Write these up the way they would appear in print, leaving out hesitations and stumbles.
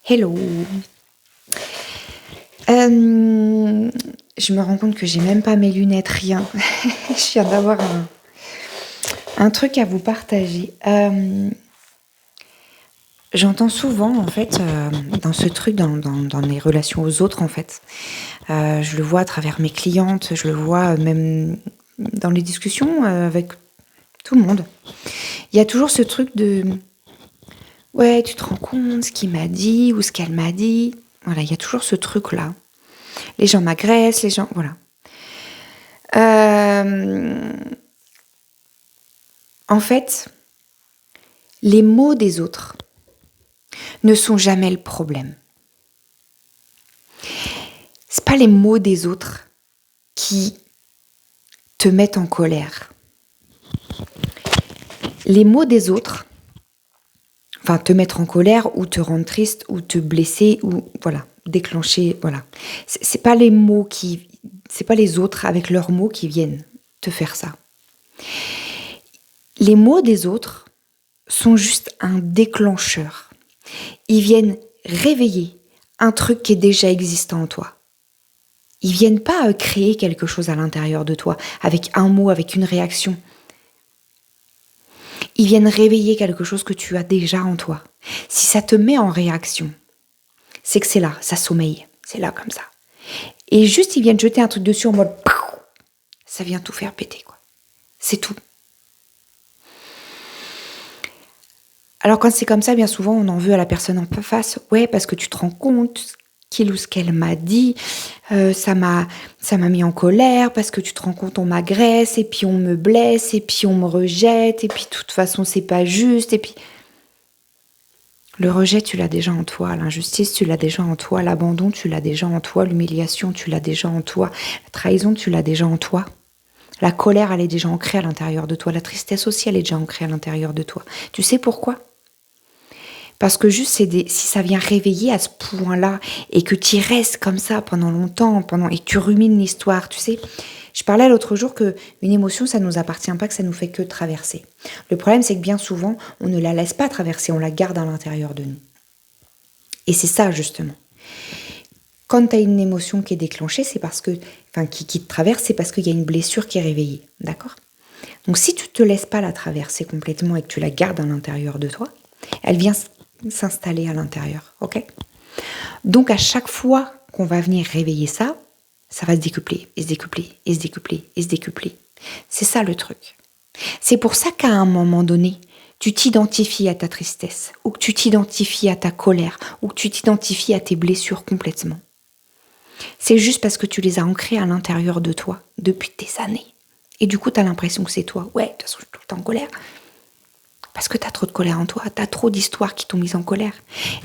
Hello. Je me rends compte que j'ai même pas mes lunettes, rien. Je viens d'avoir un truc à vous partager. J'entends souvent, en fait, dans ce truc, dans les relations aux autres, en fait. Je le vois à travers mes clientes, je le vois même dans les discussions avec tout le monde. Il y a toujours ce truc de « Ouais, tu te rends compte ce qu'il m'a dit ou ce qu'elle m'a dit ?» Voilà, il y a toujours ce truc-là. Les gens m'agressent, les gens... Voilà. En fait, les mots des autres ne sont jamais le problème. C'est pas les mots des autres qui te mettent en colère. Les mots des autres, enfin te mettre en colère ou te rendre triste ou te blesser ou voilà, déclencher, voilà. C'est pas les mots qui, c'est pas les autres avec leurs mots qui viennent te faire ça. Les mots des autres sont juste un déclencheur. Ils viennent réveiller un truc qui est déjà existant en toi. Ils viennent pas créer quelque chose à l'intérieur de toi, avec un mot, avec une réaction. Ils viennent réveiller quelque chose que tu as déjà en toi. Si ça te met en réaction, c'est que c'est là, ça sommeille. C'est là comme ça. Et juste, ils viennent jeter un truc dessus en mode... Ça vient tout faire péter, quoi. C'est tout. Alors quand c'est comme ça, bien souvent, on en veut à la personne en face. Ouais, parce que tu te rends compte qu'il ou ce qu'elle m'a dit, ça m'a mis en colère, parce que tu te rends compte, on m'agresse, et puis on me blesse, et puis on me rejette, et puis de toute façon, c'est pas juste, et puis... Le rejet, tu l'as déjà en toi. L'injustice, tu l'as déjà en toi. L'abandon, tu l'as déjà en toi. L'humiliation, tu l'as déjà en toi. La trahison, tu l'as déjà en toi. La colère, elle est déjà ancrée à l'intérieur de toi. La tristesse aussi, elle est déjà ancrée à l'intérieur de toi. Tu sais pourquoi ? Parce que juste, si ça vient réveiller à ce point-là et que tu y restes comme ça pendant longtemps, et que tu rumines l'histoire, tu sais. Je parlais l'autre jour qu'une émotion, ça ne nous appartient pas, que ça nous fait que traverser. Le problème, c'est que bien souvent, on ne la laisse pas traverser, on la garde à l'intérieur de nous. Et c'est ça, justement. Quand tu as une émotion qui est déclenchée, c'est parce que, qui te traverse, c'est parce qu'il y a une blessure qui est réveillée. D'accord ? Donc, si tu ne te laisses pas la traverser complètement et que tu la gardes à l'intérieur de toi, elle vient s'installer à l'intérieur. Ok ? Donc, à chaque fois qu'on va venir réveiller ça, ça va se décupler, et se décupler, et se décupler, et se décupler. C'est ça le truc. C'est pour ça qu'à un moment donné, tu t'identifies à ta tristesse, ou que tu t'identifies à ta colère, ou que tu t'identifies à tes blessures complètement. C'est juste parce que tu les as ancrées à l'intérieur de toi depuis des années. Et du coup, tu as l'impression que c'est toi. Ouais, de toute façon, je suis tout le temps en colère. Parce que tu as trop de colère en toi, tu as trop d'histoires qui t'ont mise en colère.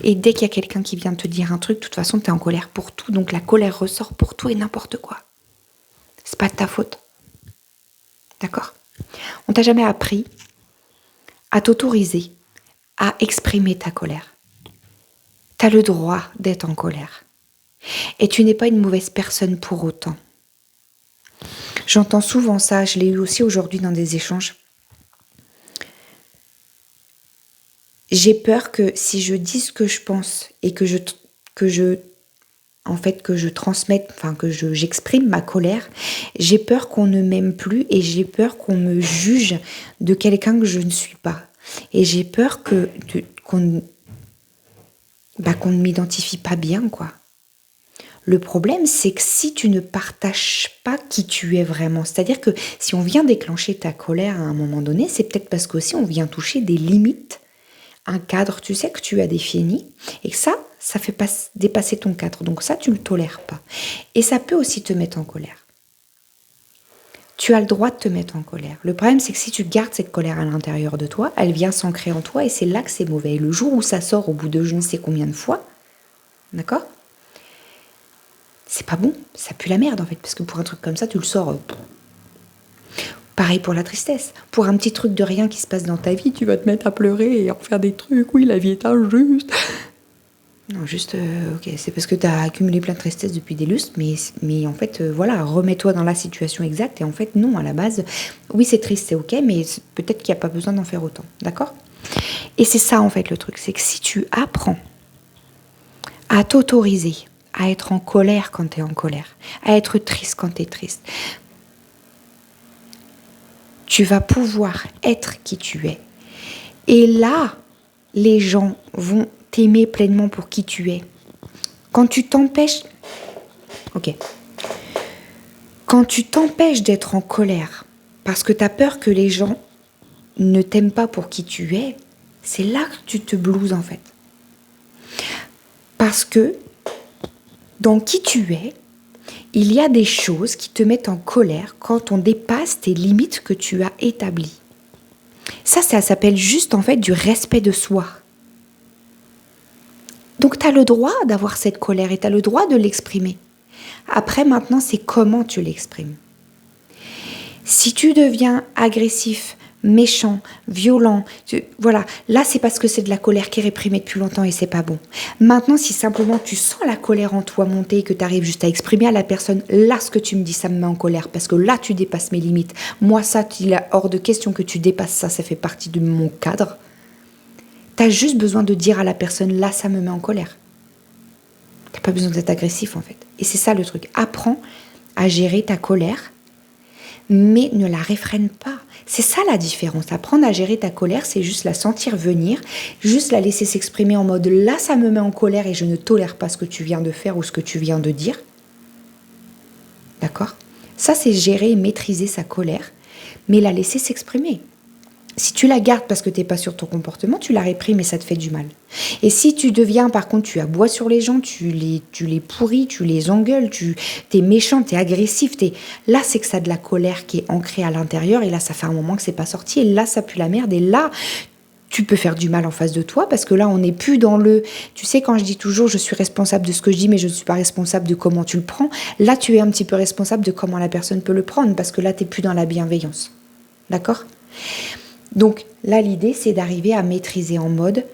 Et dès qu'il y a quelqu'un qui vient te dire un truc, de toute façon, tu es en colère pour tout. Donc la colère ressort pour tout et n'importe quoi. C'est pas de ta faute. D'accord ? On t'a jamais appris à t'autoriser à exprimer ta colère. Tu as le droit d'être en colère. Et tu n'es pas une mauvaise personne pour autant. J'entends souvent ça, je l'ai eu aussi aujourd'hui dans des échanges. J'ai peur que si je dis ce que je pense et que je transmette, j'exprime ma colère, j'ai peur qu'on ne m'aime plus et j'ai peur qu'on me juge de quelqu'un que je ne suis pas. Et j'ai peur qu'on ne m'identifie pas bien, quoi. Le problème, c'est que si tu ne partages pas qui tu es vraiment, c'est-à-dire que si on vient déclencher ta colère à un moment donné, c'est peut-être parce qu'aussi on vient toucher des limites, un cadre, tu sais, que tu as défini, et que ça fait dépasser ton cadre. Donc ça, tu ne le tolères pas. Et ça peut aussi te mettre en colère. Tu as le droit de te mettre en colère. Le problème, c'est que si tu gardes cette colère à l'intérieur de toi, elle vient s'ancrer en toi, et c'est là que c'est mauvais. Et le jour où ça sort au bout de je ne sais combien de fois, d'accord ? C'est pas bon, ça pue la merde en fait, parce que pour un truc comme ça, tu le sors. Pareil pour la tristesse. Pour un petit truc de rien qui se passe dans ta vie, tu vas te mettre à pleurer et en faire des trucs. Oui, la vie est injuste. Non, juste, ok, c'est parce que tu as accumulé plein de tristesse depuis des lustres, mais en fait, voilà, remets-toi dans la situation exacte. Et en fait, non, à la base, oui, c'est triste, c'est ok, mais peut-être qu'il n'y a pas besoin d'en faire autant, d'accord ? Et c'est ça, en fait, le truc, c'est que si tu apprends à t'autoriser à être en colère quand tu es en colère, à être triste quand tu es triste. Tu vas pouvoir être qui tu es. Et là, les gens vont t'aimer pleinement pour qui tu es. Quand tu t'empêches... Ok. Quand tu t'empêches d'être en colère parce que tu as peur que les gens ne t'aiment pas pour qui tu es, c'est là que tu te blouses en fait. Parce que dans qui tu es, il y a des choses qui te mettent en colère quand on dépasse tes limites que tu as établies. Ça s'appelle juste en fait du respect de soi. Donc tu as le droit d'avoir cette colère et tu as le droit de l'exprimer. Après maintenant, c'est comment tu l'exprimes. Si tu deviens agressif, méchant, violent, voilà, là c'est parce que c'est de la colère qui est réprimée depuis longtemps et c'est pas bon. Maintenant, si simplement tu sens la colère en toi monter et que tu arrives juste à exprimer à la personne, là ce que tu me dis, ça me met en colère parce que là tu dépasses mes limites. Moi ça, il est hors de question que tu dépasses ça, ça fait partie de mon cadre. Tu as juste besoin de dire à la personne, là ça me met en colère. Tu n'as pas besoin d'être agressif en fait. Et c'est ça le truc. Apprends à gérer ta colère, mais ne la réfrène pas. C'est ça la différence. Apprendre à gérer ta colère, c'est juste la sentir venir, juste la laisser s'exprimer en mode là ça me met en colère et je ne tolère pas ce que tu viens de faire ou ce que tu viens de dire. D'accord ? Ça c'est gérer et maîtriser sa colère, mais la laisser s'exprimer. Si tu la gardes parce que tu n'es pas sur ton comportement, tu la réprimes et ça te fait du mal. Et si tu deviens, par contre, tu aboies sur les gens, tu les pourris, tu les engueules, tu es méchant, tu es agressif, là c'est que ça a de la colère qui est ancrée à l'intérieur et là ça fait un moment que c'est pas sorti et là ça pue la merde et là tu peux faire du mal en face de toi parce que là on n'est plus dans le... Tu sais quand je dis toujours je suis responsable de ce que je dis mais je ne suis pas responsable de comment tu le prends, là tu es un petit peu responsable de comment la personne peut le prendre parce que là tu n'es plus dans la bienveillance. D'accord ? Donc là, l'idée, c'est d'arriver à maîtriser en mode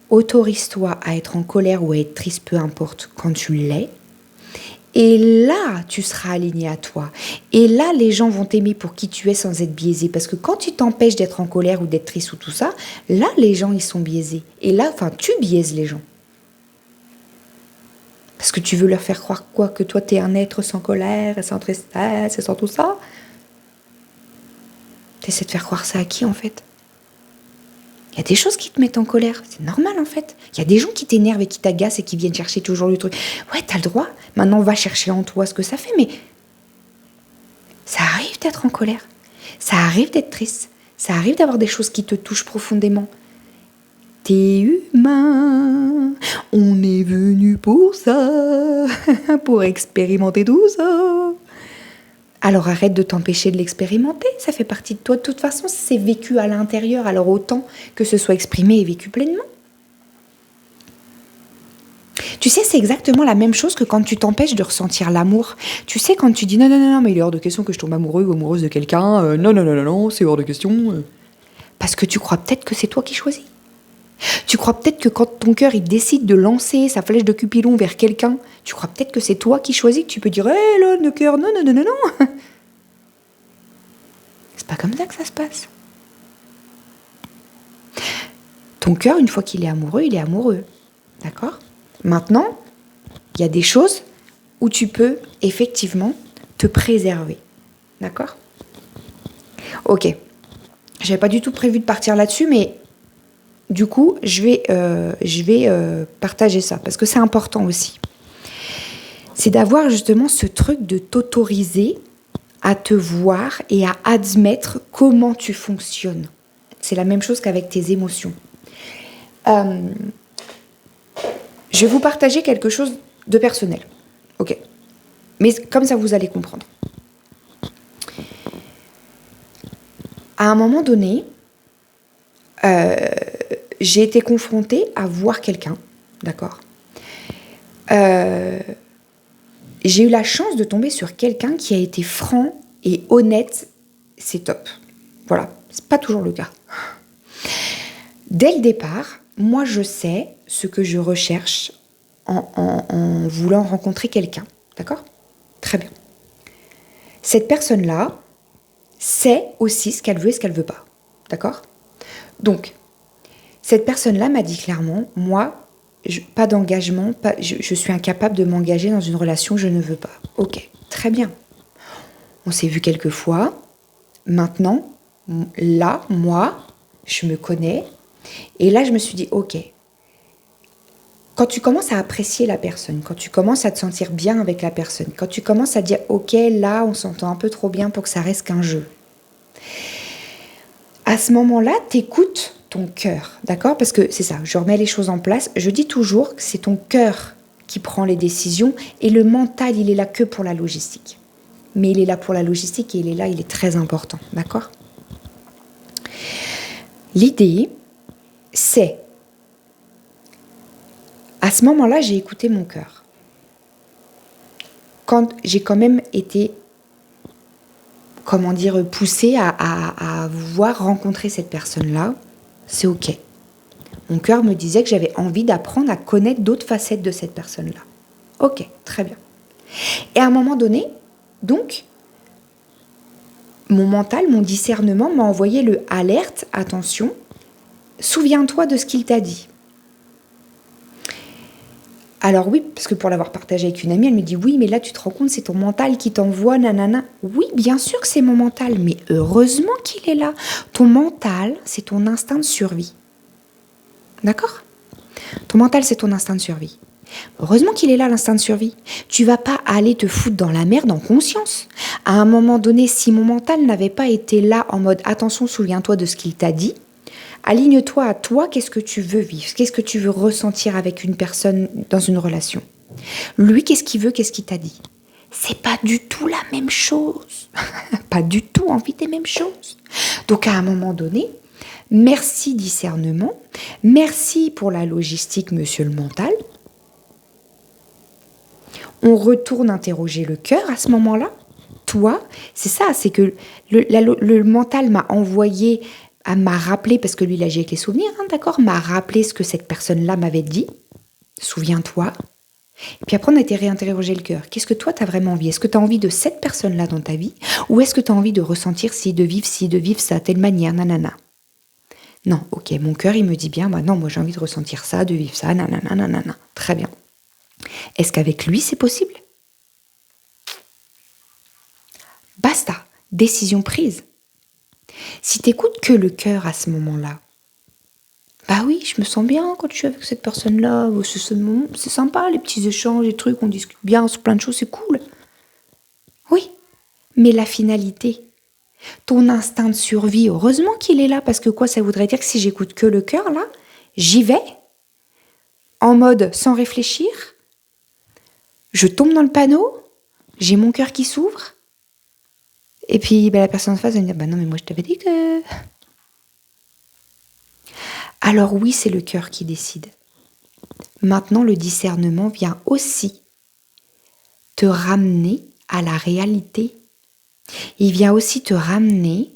autorise-toi à être en colère ou à être triste, peu importe, quand tu l'es. Et là, tu seras aligné à toi. Et là, les gens vont t'aimer pour qui tu es sans être biaisé. Parce que quand tu t'empêches d'être en colère ou d'être triste ou tout ça, là, les gens, ils sont biaisés. Et là, tu biaises les gens. Parce que tu veux leur faire croire quoi ? Que toi, t'es un être sans colère, et sans tristesse, et sans tout ça ? T'essaies de faire croire ça à qui, en fait ? Il y a des choses qui te mettent en colère, c'est normal en fait. Il y a des gens qui t'énervent et qui t'agacent et qui viennent chercher toujours le truc. Ouais, t'as le droit, maintenant on va chercher en toi ce que ça fait, mais ça arrive d'être en colère, ça arrive d'être triste, ça arrive d'avoir des choses qui te touchent profondément. T'es humain, on est venu pour ça, pour expérimenter tout ça. Alors arrête de t'empêcher de l'expérimenter, ça fait partie de toi. De toute façon, c'est vécu à l'intérieur, alors autant que ce soit exprimé et vécu pleinement. Tu sais, c'est exactement la même chose que quand tu t'empêches de ressentir l'amour. Tu sais, quand tu dis non, mais il est hors de question que je tombe amoureux ou amoureuse de quelqu'un, non, c'est hors de question. Parce que tu crois peut-être que c'est toi qui choisis. Tu crois peut-être que quand ton cœur il décide de lancer sa flèche de Cupidon vers quelqu'un, tu crois peut-être que c'est toi qui choisis, que tu peux dire hé là, le cœur, non. C'est pas comme ça que ça se passe. Ton cœur, une fois qu'il est amoureux, il est amoureux. D'accord ? Maintenant, il y a des choses où tu peux effectivement te préserver. D'accord ? Ok. J'avais pas du tout prévu de partir là-dessus, mais du coup, je vais partager ça, parce que c'est important aussi. C'est d'avoir justement ce truc de t'autoriser à te voir et à admettre comment tu fonctionnes. C'est la même chose qu'avec tes émotions. Je vais vous partager quelque chose de personnel. Ok. Mais comme ça, vous allez comprendre. À un moment donné, j'ai été confrontée à voir quelqu'un, d'accord ? J'ai eu la chance de tomber sur quelqu'un qui a été franc et honnête, c'est top. Voilà, c'est pas toujours le cas. Dès le départ, moi je sais ce que je recherche en voulant rencontrer quelqu'un, d'accord ? Très bien. Cette personne-là sait aussi ce qu'elle veut et ce qu'elle veut pas, d'accord ? Donc, cette personne-là m'a dit clairement, moi, pas d'engagement, je suis incapable de m'engager dans une relation que je ne veux pas. Ok, très bien. On s'est vu quelques fois. Maintenant, là, moi, je me connais. Et là, je me suis dit, ok, quand tu commences à apprécier la personne, quand tu commences à te sentir bien avec la personne, quand tu commences à dire, ok, là, on s'entend un peu trop bien pour que ça reste qu'un jeu. À ce moment-là, t'écoutes ton cœur, d'accord? Parce que c'est ça, je remets les choses en place. Je dis toujours que c'est ton cœur qui prend les décisions et le mental, il est là que pour la logistique. Mais il est là pour la logistique et il est très important, d'accord? L'idée, c'est, à ce moment-là, j'ai écouté mon cœur. Quand j'ai quand même été, poussée à vouloir rencontrer cette personne-là, c'est ok. Mon cœur me disait que j'avais envie d'apprendre à connaître d'autres facettes de cette personne-là. Ok, très bien. Et à un moment donné, donc, mon mental, mon discernement m'a envoyé le alerte, attention, souviens-toi de ce qu'il t'a dit. Alors oui, parce que pour l'avoir partagé avec une amie, elle me dit oui, mais là tu te rends compte, c'est ton mental qui t'envoie, nanana. Oui, bien sûr que c'est mon mental, mais heureusement qu'il est là. Ton mental, c'est ton instinct de survie. D'accord ? Ton mental, c'est ton instinct de survie. Heureusement qu'il est là, l'instinct de survie. Tu vas pas aller te foutre dans la merde en conscience. À un moment donné, si mon mental n'avait pas été là en mode attention, souviens-toi de ce qu'il t'a dit, aligne-toi à toi, qu'est-ce que tu veux vivre, qu'est-ce que tu veux ressentir avec une personne dans une relation. Lui, qu'est-ce qu'il veut, qu'est-ce qu'il t'a dit. C'est pas du tout la même chose. Pas du tout envie des mêmes choses. Donc à un moment donné, merci discernement, merci pour la logistique, monsieur le mental. On retourne interroger le cœur à ce moment-là. Toi, c'est ça, c'est que le mental m'a envoyé, m'a rappelé, parce que lui, il agit avec les souvenirs, hein, d'accord, m'a rappelé ce que cette personne-là m'avait dit. Souviens-toi. Et puis après, on a été réinterroger le cœur. Qu'est-ce que toi, tu as vraiment envie? Est-ce que tu as envie de cette personne-là dans ta vie? Ou est-ce que tu as envie de ressentir de vivre ça, telle manière, nanana? Non, ok, mon cœur, il me dit bien, bah non, moi j'ai envie de ressentir ça, de vivre ça, nanana, nanana. Très bien. Est-ce qu'avec lui, c'est possible? Basta, décision prise. Si t'écoutes que le cœur à ce moment-là, bah oui, je me sens bien quand je suis avec cette personne-là, c'est sympa, les petits échanges, les trucs, on discute bien sur plein de choses, c'est cool. Oui, mais la finalité, ton instinct de survie, heureusement qu'il est là, parce que quoi, ça voudrait dire que si j'écoute que le cœur, là, j'y vais, en mode sans réfléchir, je tombe dans le panneau, j'ai mon cœur qui s'ouvre, et puis la personne en face va me dire, bah non, mais moi je t'avais dit que... Alors oui, c'est le cœur qui décide. Maintenant, le discernement vient aussi te ramener à la réalité. Il vient aussi te ramener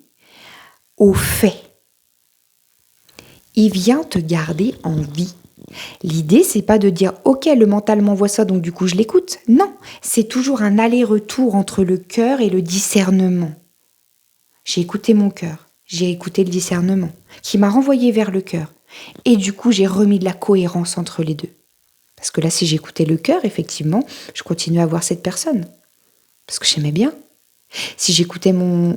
aux faits. Il vient te garder en vie. L'idée, c'est pas de dire « Ok, le mental m'envoie ça, donc du coup je l'écoute ». Non, c'est toujours un aller-retour entre le cœur et le discernement. J'ai écouté mon cœur, j'ai écouté le discernement, qui m'a renvoyé vers le cœur. Et du coup, j'ai remis de la cohérence entre les deux. Parce que là, si j'écoutais le cœur, effectivement, je continuais à voir cette personne. Parce que j'aimais bien. Si j'écoutais mon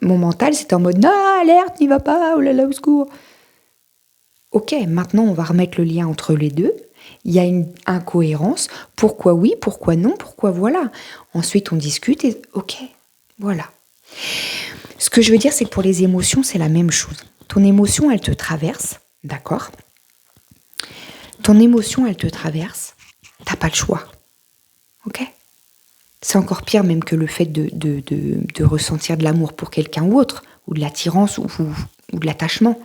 mental, c'était en mode « Non, alerte, n'y va pas, oh là là, au secours ». Ok, maintenant, on va remettre le lien entre les deux. Il y a une incohérence. Pourquoi oui, pourquoi non, pourquoi voilà. Ensuite, on discute et ok, voilà. Ce que je veux dire, c'est que pour les émotions, c'est la même chose. Ton émotion, elle te traverse, d'accord? Ton émotion, elle te traverse, t'as pas le choix, ok? C'est encore pire même que le fait de ressentir de l'amour pour quelqu'un ou autre, ou de l'attirance, ou de l'attachement.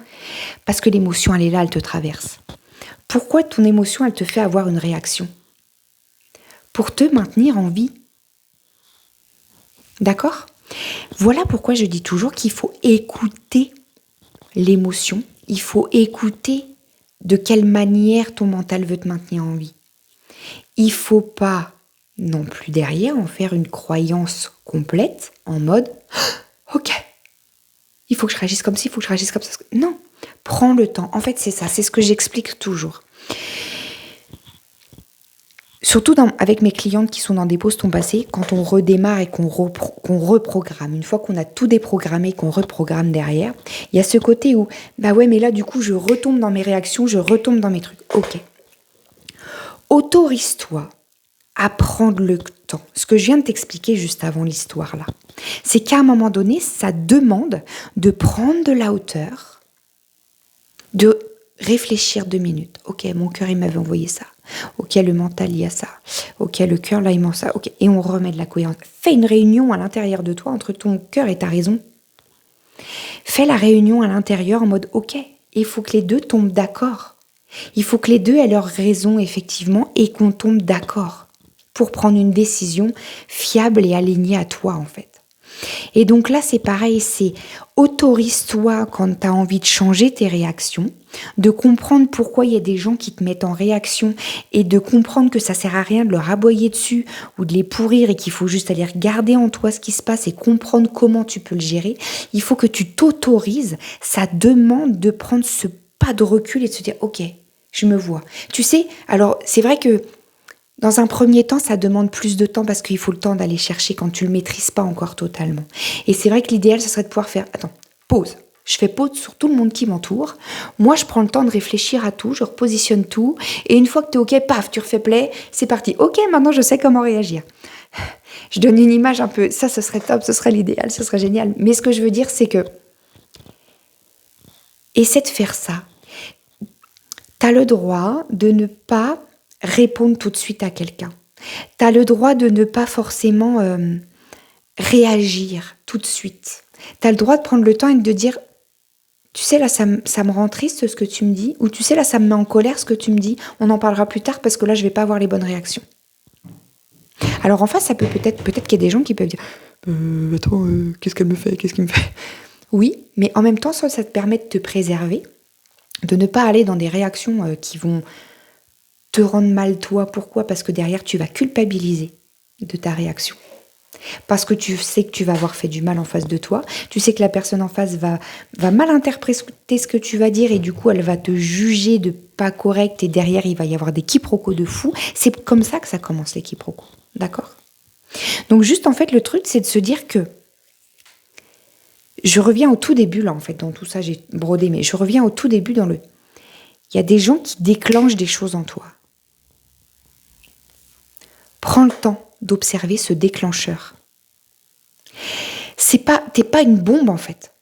Parce que l'émotion, elle est là, elle te traverse. Pourquoi ton émotion, elle te fait avoir une réaction? Pour te maintenir en vie. D'accord? Voilà pourquoi je dis toujours qu'il faut écouter l'émotion. Il faut écouter de quelle manière ton mental veut te maintenir en vie. Il ne faut pas non plus derrière en faire une croyance complète en mode « Ok, il faut que je réagisse comme ci, il faut que je réagisse comme ça. » Non, prends le temps. En fait, c'est ça, c'est ce que j'explique toujours. Surtout avec mes clientes qui sont dans des pauses ton passé, quand on redémarre et qu'on reprogramme, une fois qu'on a tout déprogrammé, qu'on reprogramme derrière, il y a ce côté où, bah ouais, mais là, du coup, je retombe dans mes réactions, je retombe dans mes trucs. Ok. Autorise-toi à prendre le temps. Ce que je viens de t'expliquer juste avant l'histoire, là, c'est qu'à un moment donné, ça demande de prendre de la hauteur, de réfléchir 2 minutes. Ok, mon cœur, il m'avait envoyé ça. Ok, le mental, il y a ça. Ok, le cœur, là, il ment ça. Ok, et on remet de la cohérence. Fais une réunion à l'intérieur de toi entre ton cœur et ta raison. Fais la réunion à l'intérieur en mode ok, il faut que les deux tombent d'accord. Il faut que les deux aient leur raison, effectivement, et qu'on tombe d'accord pour prendre une décision fiable et alignée à toi, en fait. Et donc là, c'est pareil, c'est autorise-toi quand tu as envie de changer tes réactions, de comprendre pourquoi il y a des gens qui te mettent en réaction et de comprendre que ça sert à rien de leur aboyer dessus ou de les pourrir et qu'il faut juste aller regarder en toi ce qui se passe et comprendre comment tu peux le gérer. Il faut que tu t'autorises, ça demande de prendre ce pas de recul et de se dire « Ok, je me vois ». Tu sais, alors c'est vrai que dans un premier temps, ça demande plus de temps parce qu'il faut le temps d'aller chercher quand tu ne le maîtrises pas encore totalement. Et c'est vrai que l'idéal, ce serait de pouvoir faire, attends, pause. Je fais pause sur tout le monde qui m'entoure. Moi, je prends le temps de réfléchir à tout, je repositionne tout. Et une fois que tu es OK, paf, tu refais play, c'est parti. OK, maintenant, je sais comment réagir. Je donne une image un peu, ça, ce serait top, ce serait l'idéal, ce serait génial. Mais ce que je veux dire, c'est que essaie de faire ça. Tu as le droit de ne pas répondre tout de suite à quelqu'un. Tu as le droit de ne pas forcément réagir tout de suite. Tu as le droit de prendre le temps et de dire « Tu sais, là, ça me rend triste ce que tu me dis » ou « Tu sais, là, ça me met en colère ce que tu me dis. On en parlera plus tard parce que là, je vais pas avoir les bonnes réactions. » Alors en face, ça peut-être qu'il y a des gens qui peuvent dire « Attends, qu'est-ce qu'elle me fait ? Qu'est-ce qu'il me fait ?» Oui, mais en même temps, ça te permet de te préserver, de ne pas aller dans des réactions qui vont te rendre mal toi. Pourquoi ? Parce que derrière, tu vas culpabiliser de ta réaction. Parce que tu sais que tu vas avoir fait du mal en face de toi. Tu sais que la personne en face va mal interpréter ce que tu vas dire et du coup, elle va te juger de pas correct et derrière, il va y avoir des quiproquos de fou. C'est comme ça que ça commence, les quiproquos. D'accord ? Donc juste, en fait, le truc, c'est de se dire que je reviens au tout début, là, en fait, dans tout ça, j'ai brodé, mais je reviens au tout début dans le... Il y a des gens qui déclenchent des choses en toi. Prends le temps d'observer ce déclencheur. T'es pas une bombe, en fait.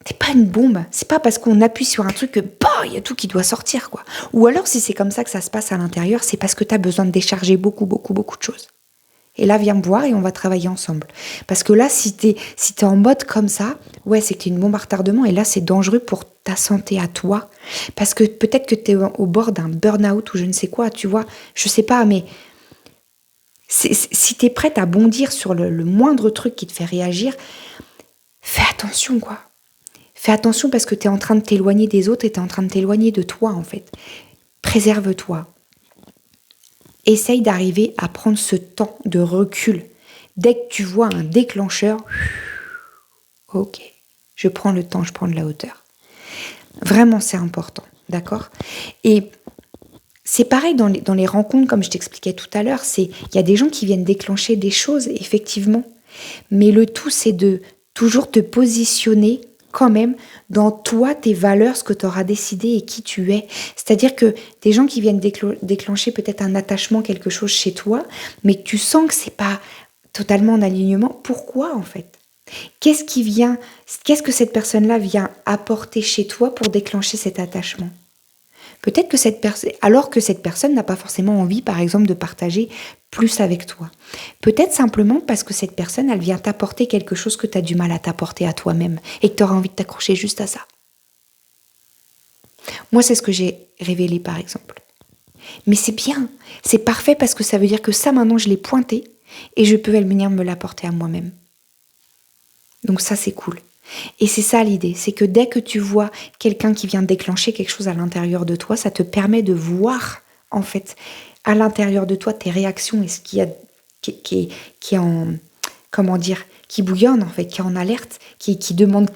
T'es pas une bombe. C'est pas parce qu'on appuie sur un truc que, bah, il y a tout qui doit sortir, quoi. Ou alors, si c'est comme ça que ça se passe à l'intérieur, c'est parce que t'as besoin de décharger beaucoup, beaucoup, beaucoup de choses. Et là, viens me voir et on va travailler ensemble. Parce que là, si t'es en mode comme ça, ouais, c'est que t'es une bombe à retardement. Et là, c'est dangereux pour ta santé à toi. Parce que peut-être que t'es au bord d'un burn-out ou je ne sais quoi, tu vois. Je sais pas, mais si t'es prête à bondir sur le moindre truc qui te fait réagir, fais attention, quoi. Fais attention parce que t'es en train de t'éloigner des autres et t'es en train de t'éloigner de toi, en fait. Préserve-toi. Essaye d'arriver à prendre ce temps de recul. Dès que tu vois un déclencheur, ok, je prends le temps, je prends de la hauteur. Vraiment, c'est important, d'accord ? Et c'est pareil dans les rencontres, comme je t'expliquais tout à l'heure, il y a des gens qui viennent déclencher des choses, effectivement. Mais le tout, c'est de toujours te positionner quand même dans toi, tes valeurs, ce que tu auras décidé et qui tu es. C'est-à-dire que des gens qui viennent déclencher peut-être un attachement, quelque chose chez toi, mais que tu sens que c'est pas totalement en alignement. Pourquoi, en fait ? Qu'est-ce que cette personne-là vient apporter chez toi pour déclencher cet attachement ? Peut-être que alors que cette personne n'a pas forcément envie, par exemple, de partager plus avec toi. Peut-être simplement parce que cette personne, elle vient t'apporter quelque chose que tu as du mal à t'apporter à toi-même et que tu auras envie de t'accrocher juste à ça. Moi, c'est ce que j'ai révélé, par exemple. Mais c'est bien, c'est parfait parce que ça veut dire que ça, maintenant, je l'ai pointé et je peux venir me l'apporter à moi-même. Donc ça, c'est cool. Et c'est ça l'idée, c'est que dès que tu vois quelqu'un qui vient déclencher quelque chose à l'intérieur de toi, ça te permet de voir, en fait, à l'intérieur de toi, tes réactions et ce qu'il y a qui est en, comment dire, qui bouillonne, en fait, qui est en alerte, qui demande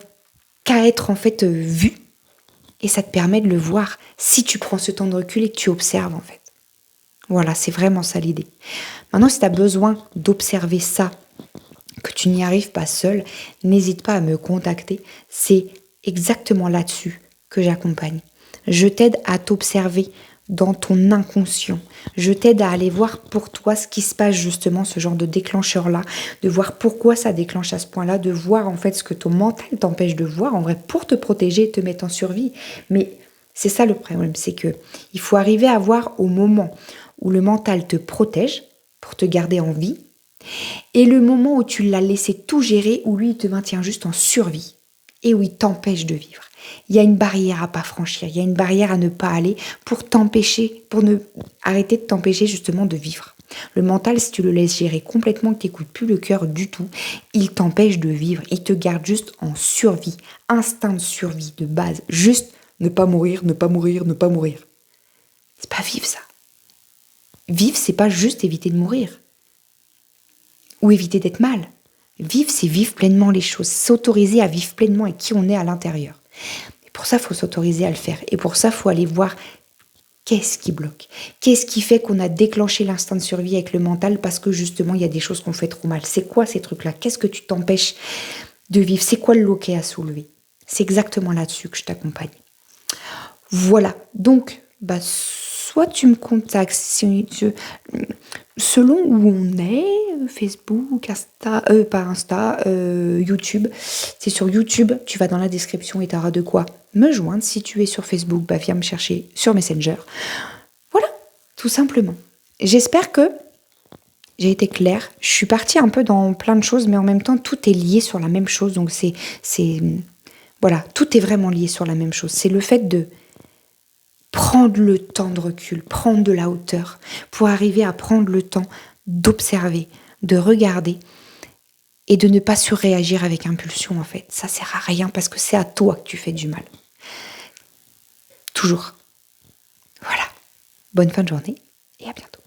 qu'à être, en fait, vu. Et ça te permet de le voir si tu prends ce temps de recul et que tu observes, en fait. Voilà, c'est vraiment ça l'idée. Maintenant, si tu as besoin d'observer ça, que tu n'y arrives pas seul, n'hésite pas à me contacter. C'est exactement là-dessus que j'accompagne. Je t'aide à t'observer dans ton inconscient. Je t'aide à aller voir pour toi ce qui se passe justement, ce genre de déclencheur-là, de voir pourquoi ça déclenche à ce point-là, de voir en fait ce que ton mental t'empêche de voir, en vrai, pour te protéger et te mettre en survie. Mais c'est ça le problème, c'est que il faut arriver à voir au moment où le mental te protège pour te garder en vie, et le moment où tu l'as laissé tout gérer, où lui il te maintient juste en survie et où il t'empêche de vivre. Il y a une barrière à pas franchir, il y a une barrière à ne pas aller pour t'empêcher, pour ne arrêter de t'empêcher justement de vivre. Le mental, si tu le laisses gérer complètement, que tu n'écoutes plus le cœur du tout, il t'empêche de vivre, il te garde juste en survie, instinct de survie de base, juste ne pas mourir, ne pas mourir, ne pas mourir. C'est pas vivre ça. Vivre, c'est pas juste éviter de mourir ou éviter d'être mal. Vivre, c'est vivre pleinement les choses, s'autoriser à vivre pleinement et qui on est à l'intérieur. Et pour ça, il faut s'autoriser à le faire. Et pour ça, il faut aller voir qu'est-ce qui bloque. Qu'est-ce qui fait qu'on a déclenché l'instinct de survie avec le mental parce que justement, il y a des choses qu'on fait trop mal. C'est quoi ces trucs-là? Qu'est-ce que tu t'empêches de vivre? C'est quoi le loquet à soulever? C'est exactement là-dessus que je t'accompagne. Voilà. Donc, soit tu me contactes selon où on est, Facebook, YouTube. C'est sur YouTube, tu vas dans la description et tu auras de quoi me joindre. Si tu es sur Facebook, viens me chercher sur Messenger. Voilà, tout simplement. J'espère que j'ai été claire. Je suis partie un peu dans plein de choses, mais en même temps, tout est lié sur la même chose. Donc voilà, tout est vraiment lié sur la même chose. C'est le fait de prendre le temps de recul, prendre de la hauteur, pour arriver à prendre le temps d'observer, de regarder et de ne pas surréagir avec impulsion en fait. Ça sert à rien parce que c'est à toi que tu fais du mal. Toujours. Voilà. Bonne fin de journée et à bientôt.